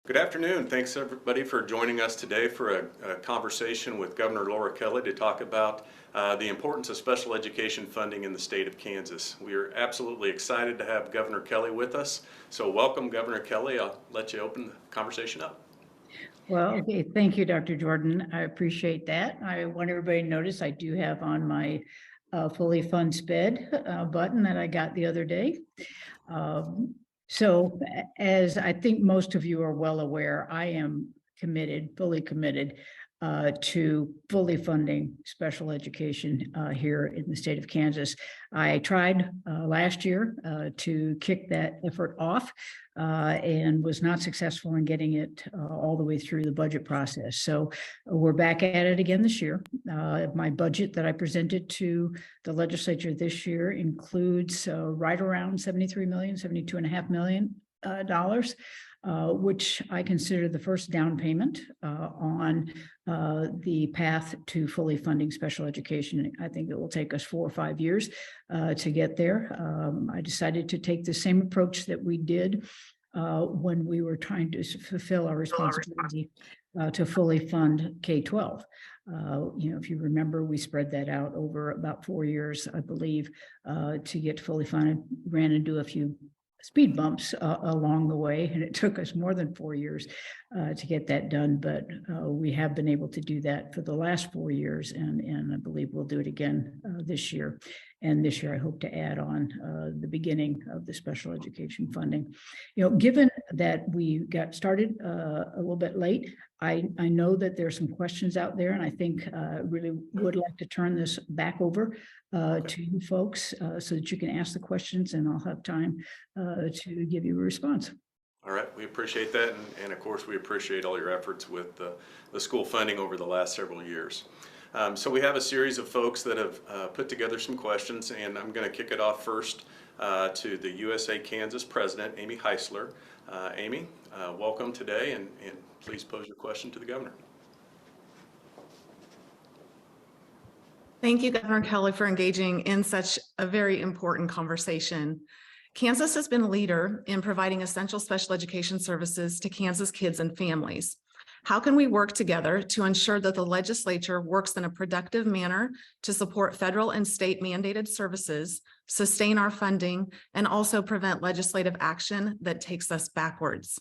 Good afternoon. Thanks everybody for joining us today for a conversation with Governor Laura Kelly to talk about the importance of special education funding in the state of Kansas. We are absolutely excited to have Governor Kelly with us. So welcome, Governor Kelly. I'll let you open the conversation up. Well, okay, thank you, Dr. Jordan. I appreciate that. I want everybody to notice I do have on my fully fund SPED button that I got the other day. So as I think most of you are well aware, I am fully committed to fully funding special education here in the state of Kansas. I tried last year to kick that effort off and was not successful in getting it all the way through the budget process. So we're back at it again this year. My budget that I presented to the legislature this year includes right around $72.5 million, which I consider the first down payment on the path to fully funding special education. I think it will take us 4 or 5 years to get there. I decided to take the same approach that we did when we were trying to fulfill our responsibility to fully fund K-12. If you remember, we spread that out over about 4 years, I believe, to get fully funded. Ran into a few speed bumps along the way, and it took us more than 4 years to get that done, but we have been able to do that for the last 4 years, and I believe we'll do it again this year. And this year I hope to add on the beginning of the special education funding. Given that we got started a little bit late, I know that there's some questions out there, and I think really would like to turn this back over to you folks so that you can ask the questions, and I'll have time to give you a response. All right, we appreciate that, and of course we appreciate all your efforts with the school funding over the last several years. So we have a series of folks that have put together some questions, and I'm going to kick it off first to the USA Kansas President, Amy Heisler. Amy, welcome today, and please pose your question to the governor. Thank you, Governor Kelly, for engaging in such a very important conversation. Kansas has been a leader in providing essential special education services to Kansas kids and families. How can we work together to ensure that the legislature works in a productive manner to support federal and state mandated services, sustain our funding, and also prevent legislative action that takes us backwards?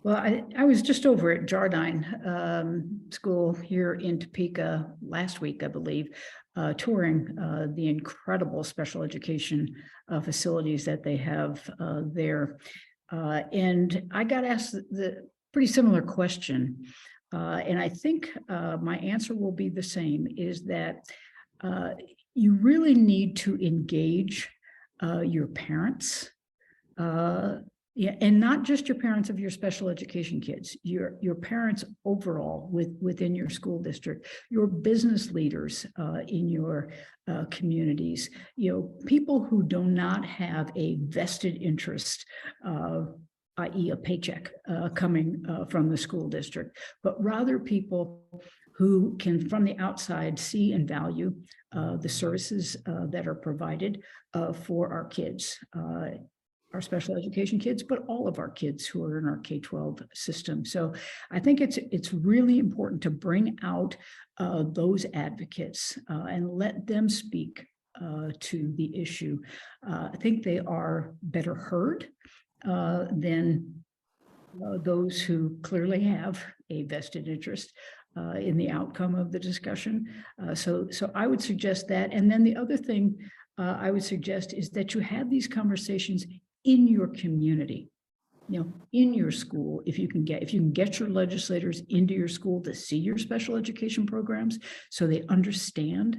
Well, I was just over at Jardine School here in Topeka last week, I believe, touring the incredible special education facilities that they have there. And I got asked the pretty similar question. And I think my answer will be the same, is that you really need to engage your parents, and not just your parents of your special education kids, your parents overall within your school district, your business leaders in your communities, people who do not have a vested interest, i.e. a paycheck coming from the school district, but rather people who can from the outside see and value the services that are provided for our kids. Our special education kids, but all of our kids who are in our K-12 system. So I think it's really important to bring out those advocates and let them speak to the issue. I think they are better heard than those who clearly have a vested interest in the outcome of the discussion. So I would suggest that. And then the other thing I would suggest is that you have these conversations in your community, in your school. If you can get your legislators into your school to see your special education programs so they understand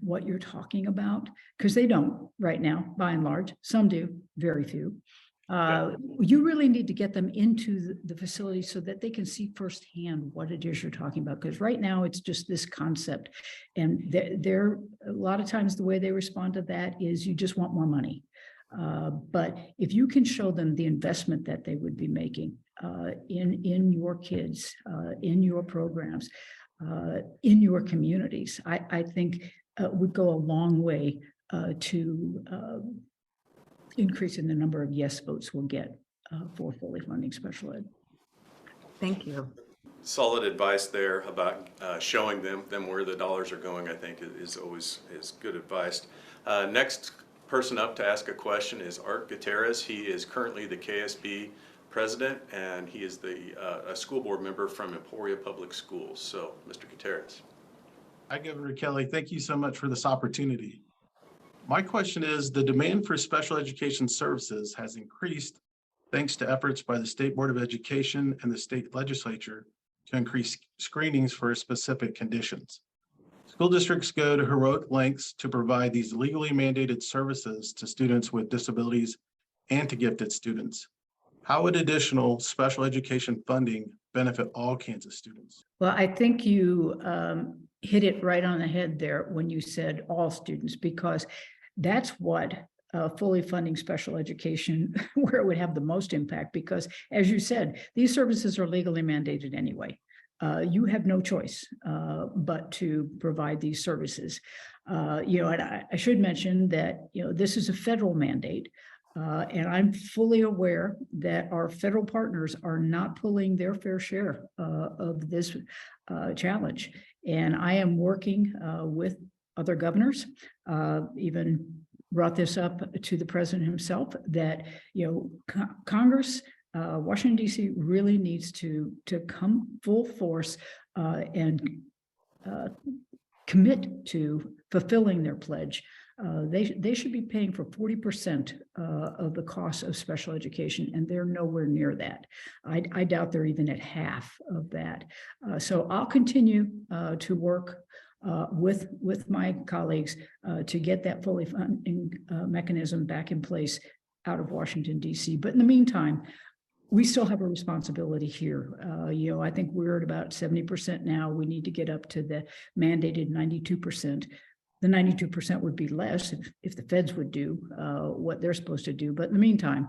what you're talking about, because they don't right now, by and large. Some do, very few. You really need to get them into the facility so that they can see firsthand what it is you're talking about. Because right now it's just this concept, and they're a lot of times the way they respond to that is you just want more money. But if you can show them the investment that they would be making in your kids, in your programs, in your communities, I think would go a long way to increasing the number of yes votes we'll get for fully funding special ed. Thank you. Solid advice there about showing them where the dollars are going, I think is always good advice. Next person up to ask a question is Art Gutierrez. He is currently the KSB president, and he is a school board member from Emporia Public Schools. So, Mr. Gutierrez. Hi, Governor Kelly. Thank you so much for this opportunity. My question is, the demand for special education services has increased thanks to efforts by the State Board of Education and the state legislature to increase screenings for specific conditions. School districts go to heroic lengths to provide these legally mandated services to students with disabilities and to gifted students. How would additional special education funding benefit all Kansas students? Well, I think you hit it right on the head there when you said all students, because that's what fully funding special education, where it would have the most impact, because as you said, these services are legally mandated anyway. You have no choice but to provide these services. And I should mention that, this is a federal mandate. And I'm fully aware that our federal partners are not pulling their fair share of this challenge. And I am working with other governors, even brought this up to the president himself, that Congress, Washington, D.C. really needs to come full force and commit to fulfilling their pledge. They should be paying for 40% of the cost of special education, and they're nowhere near that. I doubt they're even at half of that. So I'll continue to work with my colleagues to get that fully funding mechanism back in place out of Washington, D.C. But in the meantime, we still have a responsibility here. I think we're at about 70% now. We need to get up to the mandated 92%. The 92% would be less if the feds would do what they're supposed to do. But in the meantime,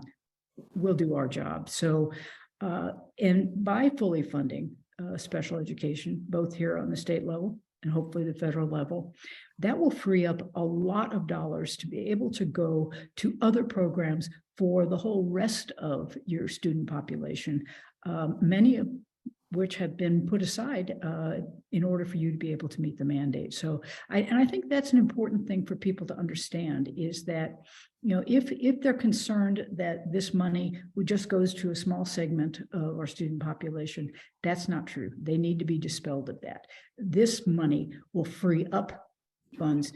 we'll do our job. So, and by fully funding special education, both here on the state level and hopefully the federal level, that will free up a lot of dollars to be able to go to other programs for the whole rest of your student population, many of which have been put aside in order for you to be able to meet the mandate. So, I think that's an important thing for people to understand, is that, if they're concerned that this money would just goes to a small segment of our student population, that's not true. They need to be dispelled of that. This money will free up funds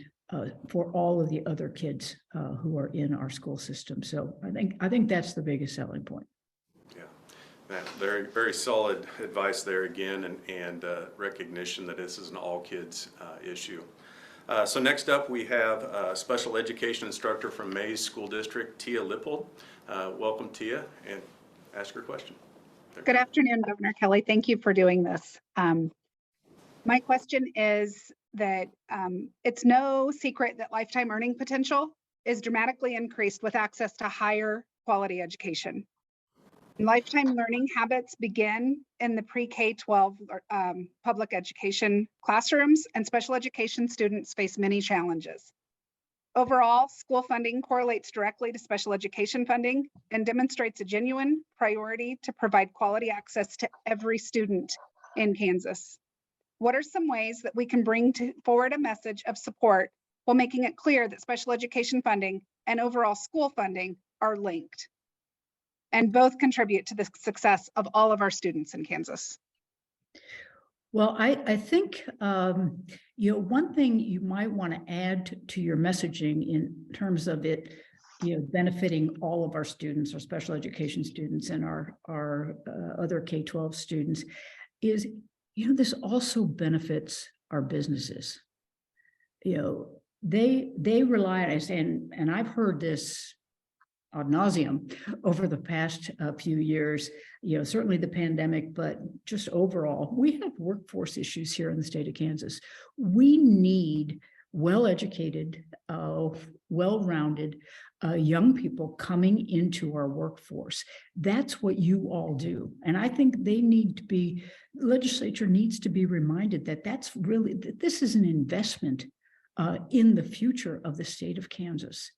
for all of the other kids who are in our school system. So I think that's the biggest selling point. Very, very solid advice there again, and recognition that this is an all kids issue. So next up, we have a special education instructor from Mays School District, Tia Lippold. Welcome, Tia, and ask your question. Good afternoon, Governor Kelly. Thank you for doing this. My question is that it's no secret that lifetime earning potential is dramatically increased with access to higher quality education. Lifetime learning habits begin in the pre-K-12 public education classrooms, and special education students face many challenges. Overall, school funding correlates directly to special education funding and demonstrates a genuine priority to provide quality access to every student in Kansas. What are some ways that we can bring forward a message of support while making it clear that special education funding and overall school funding are linked and both contribute to the success of all of our students in Kansas? Well, I think, one thing you might want to add to your messaging in terms of it, benefiting all of our students, our special education students and our other K-12 students, is, this also benefits our businesses. They rely on, and I've heard this ad nauseum over the past few years, certainly the pandemic, but just overall, we have workforce issues here in the state of Kansas. We need well-educated, well-rounded young people coming into our workforce. That's what you all do. And I think the legislature needs to be reminded that this is an investment in the future of the state of Kansas.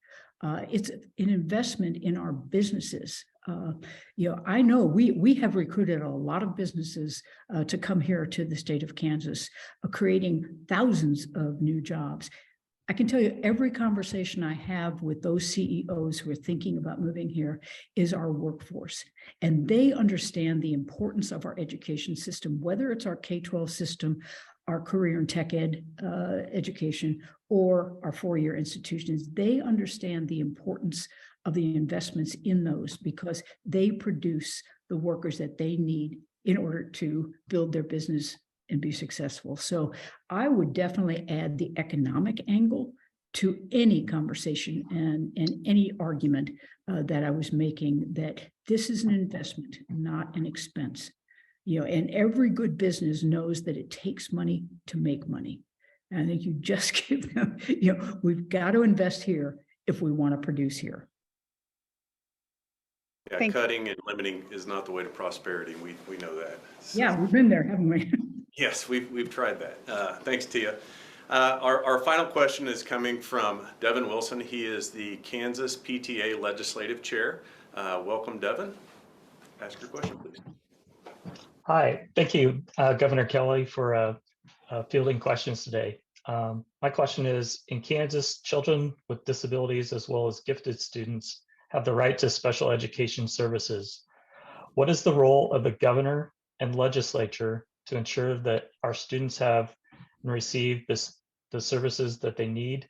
It's an investment in our businesses. I know we have recruited a lot of businesses to come here to the state of Kansas, creating thousands of new jobs. I can tell you every conversation I have with those CEOs who are thinking about moving here is our workforce. And they understand the importance of our education system, whether it's our K-12 system, our career and tech ed education, or our four-year institutions. They understand the importance of the investments in those because they produce the workers that they need in order to build their business and be successful. So I would definitely add the economic angle to any conversation and any argument that I was making, that this is an investment, not an expense. And every good business knows that it takes money to make money. And I think you just give them, we've got to invest here if we want to produce here. Yeah, Thank you. cutting and limiting is not the way to prosperity. We know that. Yeah, we've been there, haven't we? Yes, we've tried that. Thanks, Tia. Our final question is coming from Devin Wilson. He is the Kansas PTA Legislative Chair. Welcome, Devin. Ask your question, please. Hi, thank you, Governor Kelly, for fielding questions today. My question is, in Kansas, children with disabilities as well as gifted students have the right to special education services. What is the role of the governor and legislature to ensure that our students have and receive the services that they need?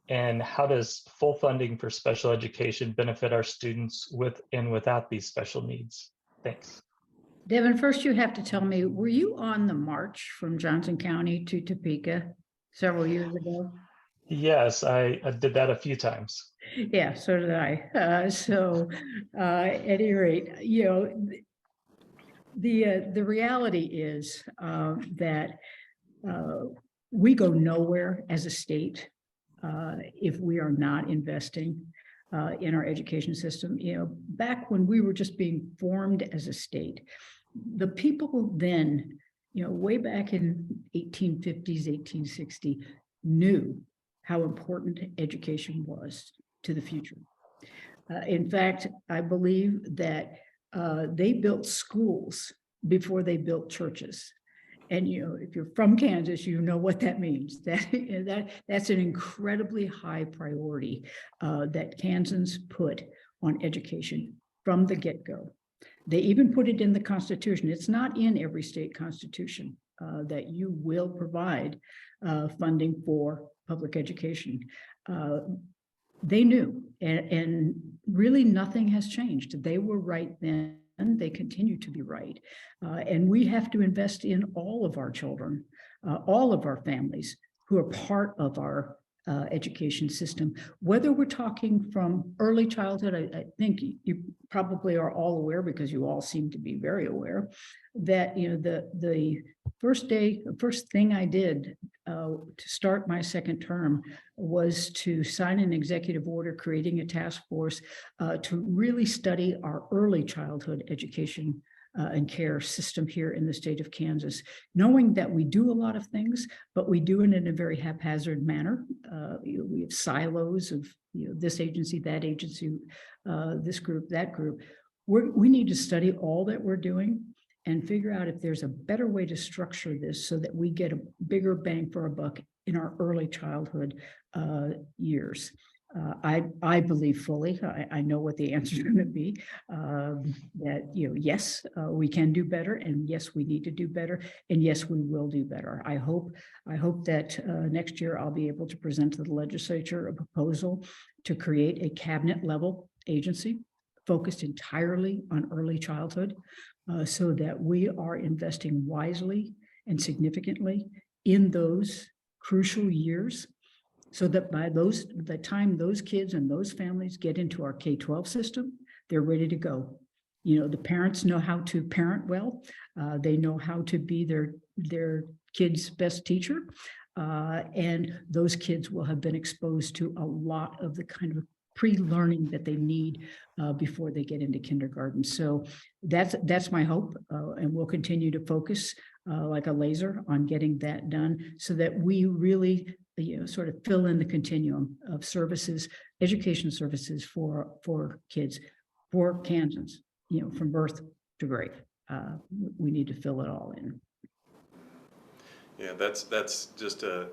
And how does full funding for special education benefit our students with and without these special needs? Thanks. Devin, first you have to tell me, were you on the march from Johnson County to Topeka several years ago? Yes, I did that a few times. Yeah, so did I. At any rate, the reality is that we go nowhere as a state if we are not investing in our education system. Back when we were just being formed as a state, the people then, way back in 1850s, 1860, knew how important education was to the future. In fact, I believe that they built schools before they built churches. And if you're from Kansas, you know what that means. That's an incredibly high priority that Kansans put on education from the get-go. They even put it in the Constitution. It's not in every state constitution that you will provide funding for public education. They knew, and really nothing has changed. They were right then, they continue to be right. And we have to invest in all of our children, all of our families who are part of our education system, whether we're talking from early childhood. I think you probably are all aware, because you all seem to be very aware, that the first thing I did to start my second term was to sign an executive order creating a task force to really study our early childhood education and care system here in the state of Kansas, knowing that we do a lot of things, but we do it in a very haphazard manner. We have silos of this agency, that agency, this group, that group. We need to study all that we're doing and figure out if there's a better way to structure this so that we get a bigger bang for our buck in our early childhood years. I believe fully, I know what the answer is going to be, that, yes, we can do better, and yes, we need to do better, and yes, we will do better. I hope that next year I'll be able to present to the legislature a proposal to create a cabinet level agency focused entirely on early childhood, so that we are investing wisely and significantly in those crucial years, so that by the time those kids and those families get into our K-12 system, they're ready to go. The parents know how to parent well. They know how to be their kid's best teacher. And those kids will have been exposed to a lot of the kind of pre-learning that they need before they get into kindergarten. So that's my hope, and we'll continue to focus like a laser on getting that done, so that we really sort of fill in the continuum of services education services for kids, for Kansans, from birth to grave. We need to fill it all in. Yeah, that's just a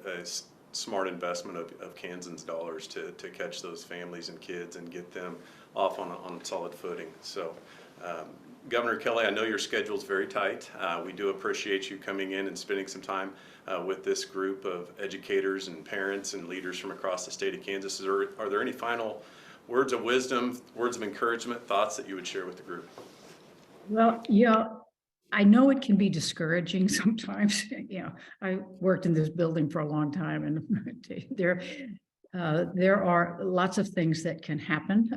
smart investment of Kansans dollars to catch those families and kids and get them off on solid footing. So, Governor Kelly, I know your schedule is very tight. We do appreciate you coming in and spending some time with this group of educators and parents and leaders from across the state of Kansas. Are there any final words of wisdom, words of encouragement, thoughts that you would share with the group? Well, yeah, I know it can be discouraging sometimes. I worked in this building for a long time, and there are lots of things that can happen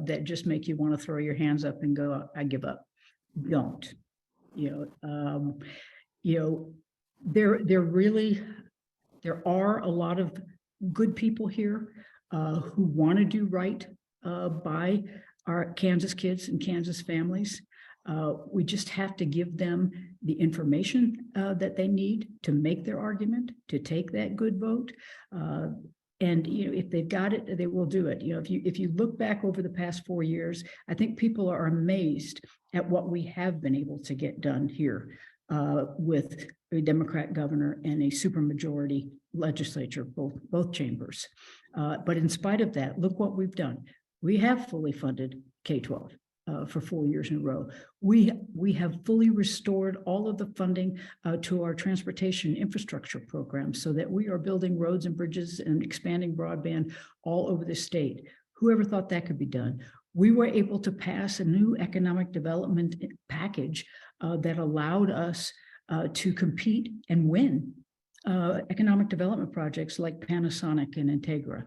that just make you want to throw your hands up and go, I give up. Don't. There are a lot of good people here who want to do right by our Kansas kids and Kansas families. We just have to give them the information that they need to make their argument, to take that good vote. And if they've got it, they will do it. If you look back over the past 4 years, I think people are amazed at what we have been able to get done here with a Democrat governor and a supermajority legislature, both chambers. But in spite of that, look what we've done. We have fully funded K-12. For 4 years in a row. We have fully restored all of the funding to our transportation infrastructure program so that we are building roads and bridges and expanding broadband all over the state. Whoever thought that could be done? We were able to pass a new economic development package that allowed us to compete and win economic development projects like Panasonic and Integra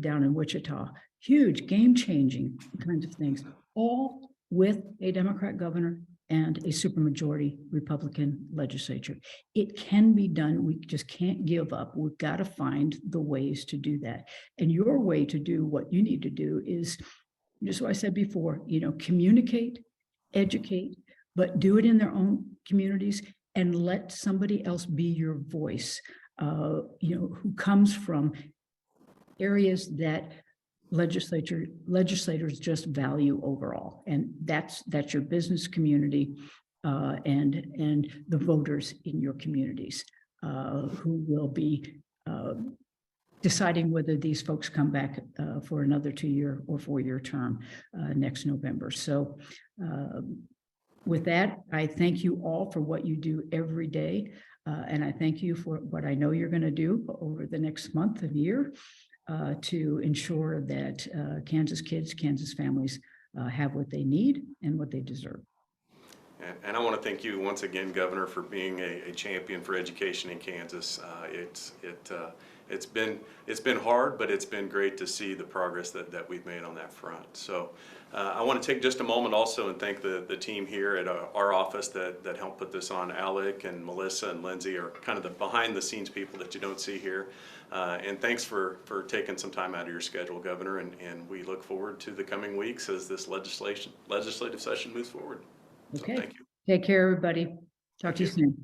down in Wichita. Huge, game-changing kinds of things, all with a Democrat governor and a supermajority Republican legislature. It can be done. We just can't give up. We've got to find the ways to do that. And your way to do what you need to do is, just what I said before, communicate, educate, but do it in their own communities and let somebody else be your voice, who comes from areas that legislators just value overall, and that's your business community and the voters in your communities who will be deciding whether these folks come back for another 2-year or 4-year term next November. So with that, I thank you all for what you do every day, and I thank you for what I know you're going to do over the next month and year. To ensure that Kansas kids, Kansas families have what they need and what they deserve. And I want to thank you once again, Governor, for being a champion for education in Kansas. It's been hard, but it's been great to see the progress that we've made on that front. So I want to take just a moment also and thank the team here at our office that helped put this on. Alec and Melissa and Lindsay are kind of the behind the scenes people that you don't see here. And thanks for taking some time out of your schedule, Governor, and we look forward to the coming weeks as this legislative session moves forward. So Okay. thank you. Take care, everybody. Talk to you soon.